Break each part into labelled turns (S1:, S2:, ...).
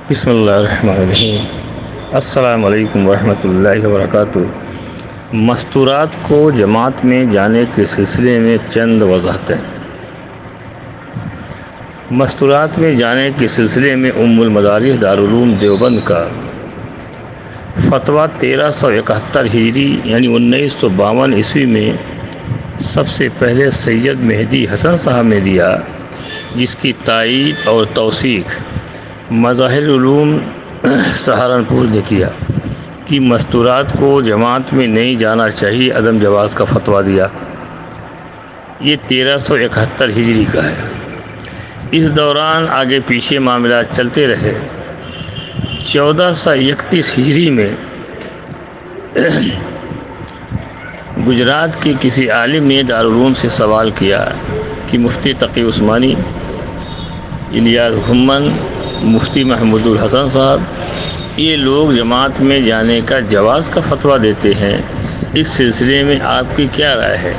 S1: بسم اللہ الرحمن الرحیم۔ السلام علیکم ورحمۃ اللہ وبرکاتہ۔ مستورات کو جماعت میں جانے کے سلسلے میں چند وضاحتیں۔ مستورات میں جانے کے سلسلے میں ام المدارس دارالعلوم دیوبند کا فتویٰ 1371 ہجری یعنی 1952 عیسوی میں سب سے پہلے سید مہدی حسن صاحب نے دیا، جس کی تائید اور توثیق مظاہر علوم سہارنپور نے کیا کہ مستورات کو جماعت میں نہیں جانا چاہیے، عدم جواز کا فتویٰ دیا۔ یہ 1371 ہجری کا ہے۔ اس دوران آگے پیچھے معاملات چلتے رہے۔ 1431 ہجری میں گجرات کے کسی عالم نے دارالعلوم سے سوال کیا کہ مفتی تقی عثمانی، الیاس گھمن، مفتی محمود الحسن صاحب، یہ لوگ جماعت میں جانے کا جواز کا فتویٰ دیتے ہیں، اس سلسلے میں آپ کی کیا رائے ہے؟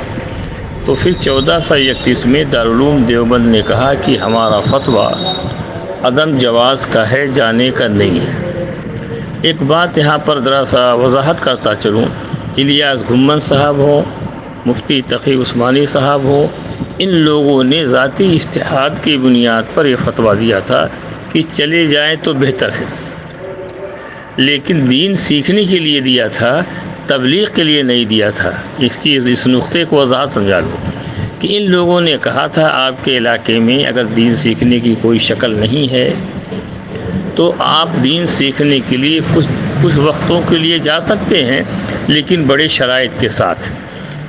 S1: تو پھر 1431 میں دارالعلوم دیوبند نے کہا کہ ہمارا فتویٰ عدم جواز کا ہے، جانے کا نہیں ہے۔ ایک بات یہاں پر ذرا سا وضاحت کرتا چلوں، الیاس گھمن صاحب ہوں، مفتی تقی عثمانی صاحب ہوں، ان لوگوں نے ذاتی اجتہاد کی بنیاد پر یہ فتویٰ دیا تھا کہ چلے جائیں تو بہتر ہے، لیکن دین سیکھنے کے لیے دیا تھا، تبلیغ کے لیے نہیں دیا تھا۔ اس نقطے کو وضاحت سمجھا دو کہ ان لوگوں نے کہا تھا آپ کے علاقے میں اگر دین سیکھنے کی کوئی شکل نہیں ہے تو آپ دین سیکھنے کے لیے کچھ وقتوں کے لیے جا سکتے ہیں، لیکن بڑے شرائط کے ساتھ۔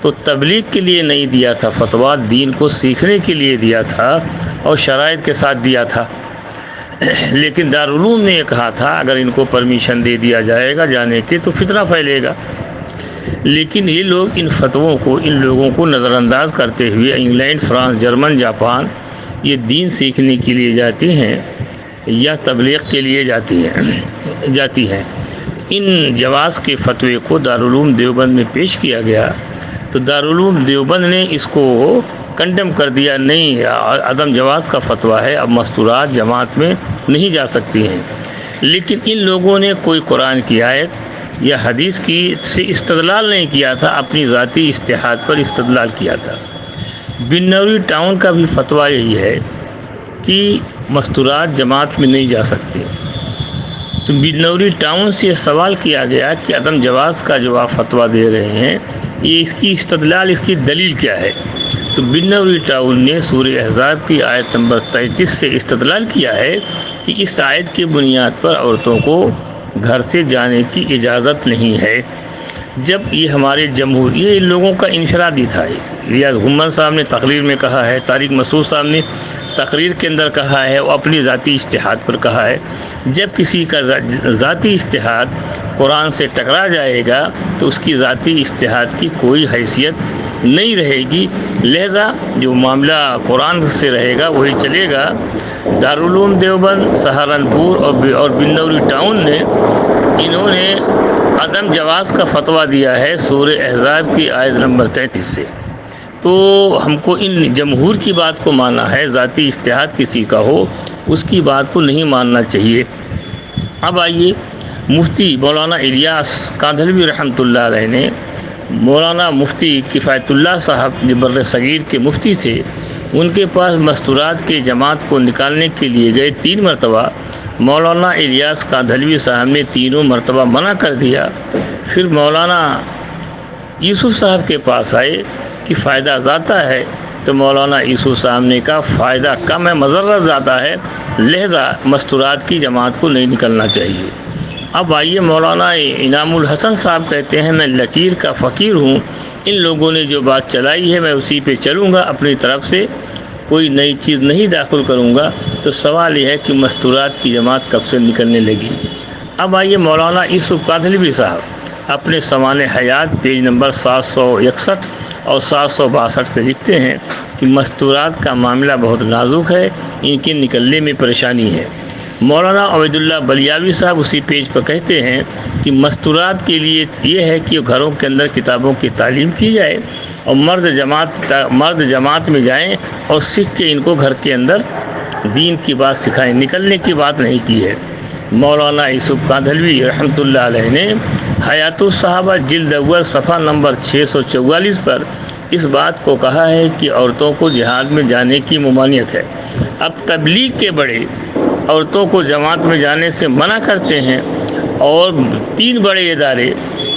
S1: تو تبلیغ کے لیے نہیں دیا تھا فتویٰ، دین کو سیکھنے کے لیے دیا تھا اور شرائط کے ساتھ دیا تھا۔ لیکن دارالعلوم نے یہ کہا تھا اگر ان کو پرمیشن دے دیا جائے گا جانے کے تو فتنہ پھیلے گا، لیکن یہ لوگ ان فتووں کو، ان لوگوں کو نظر انداز کرتے ہوئے انگلینڈ، فرانس، جرمن، جاپان یہ دین سیکھنے کے لیے جاتی ہیں یا تبلیغ کے لیے جاتی ہیں۔ ان جواز کے فتوے کو دارالعلوم دیوبند میں پیش کیا گیا تو دارالعلوم دیوبند نے اس کو کنڈم کر دیا، نہیں عدم جواز کا فتویٰ ہے، اب مستورات جماعت میں نہیں جا سکتی ہیں۔ لیکن ان لوگوں نے کوئی قرآن کی آیت یا حدیث کی سے استدلال نہیں کیا تھا، اپنی ذاتی اجتہاد پر استدلال کیا تھا۔ بنوری ٹاؤن کا بھی فتویٰ یہی ہے کہ مستورات جماعت میں نہیں جا سکتی۔ تو بنوری ٹاؤن سے یہ سوال کیا گیا کہ عدم جواز کا جو آپ فتویٰ دے رہے ہیں، یہ اس کی استدلال، اس کی دلیل کیا ہے؟ تو بنوری ٹاؤن نے سورہ احزاب کی آیت نمبر 33 سے استدلال کیا ہے کہ اس آیت کی بنیاد پر عورتوں کو گھر سے جانے کی اجازت نہیں ہے۔ جب یہ ہمارے یہ لوگوں کا انفرادی تھا، الیاس گھمن صاحب نے تقریر میں کہا ہے، طارق مسعود صاحب نے تقریر کے اندر کہا ہے، وہ اپنی ذاتی اجتہاد پر کہا ہے۔ جب کسی کا ذاتی اجتہاد قرآن سے ٹکرا جائے گا تو اس کی ذاتی اجتہاد کی کوئی حیثیت نہیں رہے گی، لہذا جو معاملہ قرآن سے رہے گا وہی چلے گا۔ دارالعلوم دیوبند، سہارنپور اور بنوری ٹاؤن نے انہوں نے عدم جواز کا فتویٰ دیا ہے سورہ احزاب کی آیت نمبر 33 سے۔ تو ہم کو ان جمہور کی بات کو ماننا ہے، ذاتی اجتہاد کسی کا ہو اس کی بات کو نہیں ماننا چاہیے۔ اب آئیے، مفتی مولانا الیاس کاندھلوی رحمۃ اللہ علیہ نے مولانا مفتی کفایت اللہ صاحب جو بر صغیر کے مفتی تھے، ان کے پاس مستورات کے جماعت کو نکالنے کے لیے گئے 3 مرتبہ۔ مولانا الیاس کاندھلوی صاحب نے تینوں مرتبہ منع کر دیا۔ پھر مولانا یوسف صاحب کے پاس آئے کہ فائدہ زیادہ ہے، تو مولانا یوسف صاحب نے کہا فائدہ کم ہے، مضرت زیادہ ہے، لہذا مستورات کی جماعت کو نہیں نکلنا چاہیے۔ اب آئیے، مولانا انعام الحسن صاحب کہتے ہیں میں لکیر کا فقیر ہوں، ان لوگوں نے جو بات چلائی ہے میں اسی پہ چلوں گا، اپنی طرف سے کوئی نئی چیز نہیں داخل کروں گا۔ تو سوال یہ ہے کہ مستورات کی جماعت کب سے نکلنے لگی؟ اب آئیے، مولانا یوسف کاندھلوی صاحب اپنے سامان حیات پیج نمبر 761 اور 762 پہ لکھتے ہیں کہ مستورات کا معاملہ بہت نازک ہے، ان کے نکلنے میں پریشانی ہے۔ مولانا عبید اللہ بلیاوی صاحب اسی پیج پر کہتے ہیں کہ مستورات کے لیے یہ ہے کہ گھروں کے اندر کتابوں کی تعلیم کی جائے اور مرد جماعت میں جائیں اور سیکھ کے ان کو گھر کے اندر دین کی بات سکھائیں، نکلنے کی بات نہیں کی ہے۔ مولانا یوسف کاندھلوی رحمۃ اللہ علیہ نے حیات الصحابہ جلد اول صفحہ نمبر 644 پر اس بات کو کہا ہے کہ عورتوں کو جہاد میں جانے کی ممانعت ہے۔ اب تبلیغ کے بڑے عورتوں کو جماعت میں جانے سے منع کرتے ہیں، اور 3 بڑے ادارے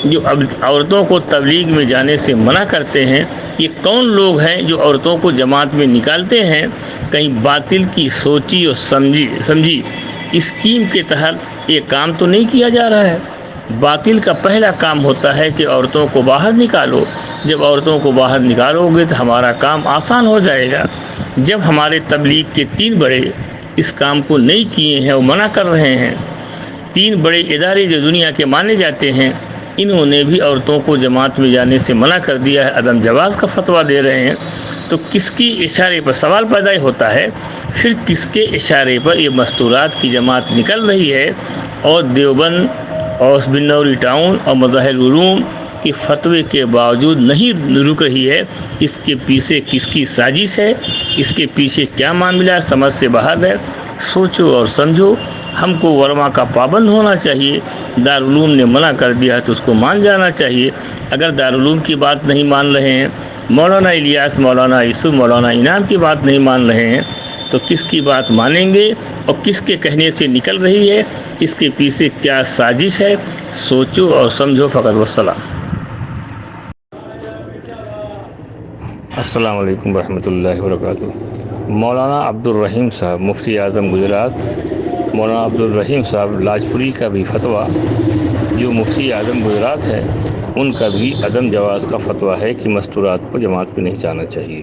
S1: جو اب عورتوں کو تبلیغ میں جانے سے منع کرتے ہیں، یہ کون لوگ ہیں جو عورتوں کو جماعت میں نکالتے ہیں؟ کہیں باطل کی سوچی اور سمجھی اسکیم کے تحت یہ کام تو نہیں کیا جا رہا ہے۔ باطل کا پہلا کام ہوتا ہے کہ عورتوں کو باہر نکالو۔ جب عورتوں کو باہر نکالو گے تو ہمارا کام آسان ہو جائے گا۔ جب ہمارے تبلیغ کے 3 بڑے اس کام کو نہیں کیے ہیں، وہ منع کر رہے ہیں، 3 بڑے ادارے جو دنیا کے مانے جاتے ہیں، انہوں نے بھی عورتوں کو جماعت میں جانے سے منع کر دیا ہے، عدم جواز کا فتویٰ دے رہے ہیں، تو کس کی اشارے پر سوال پیدا ہوتا ہے، پھر کس کے اشارے پر یہ مستورات کی جماعت نکل رہی ہے اور دیوبند اور بنوری ٹاؤن اور مظاہر العلوم کی فتوے کے باوجود نہیں رک رہی ہے؟ اس کے پیچھے کس کی سازش ہے؟ اس کے پیچھے کیا معاملہ ہے؟ سمجھ سے باہر ہے۔ سوچو اور سمجھو۔ ہم کو ورما کا پابند ہونا چاہیے۔ دارالعلوم نے منع کر دیا ہے تو اس کو مان جانا چاہیے۔ اگر دارالعلوم کی بات نہیں مان رہے ہیں، مولانا الیاس، مولانا یوسف، مولانا انعام کی بات نہیں مان رہے ہیں، تو کس کی بات مانیں گے؟ اور کس کے کہنے سے نکل رہی ہے؟ اس کے پیچھے کیا سازش ہے؟ سوچو اور سمجھو فقط۔ والسلام۔ السلام علیکم ورحمۃ اللہ وبرکاتہ۔ مولانا عبدالرحیم صاحب مفتی اعظم گجرات، مولانا عبدالرحیم صاحب لاجپوری کا بھی فتویٰ جو مفتی اعظم گجرات ہے، ان کا بھی عدم جواز کا فتویٰ ہے کہ مستورات کو جماعت میں نہیں جانا چاہیے۔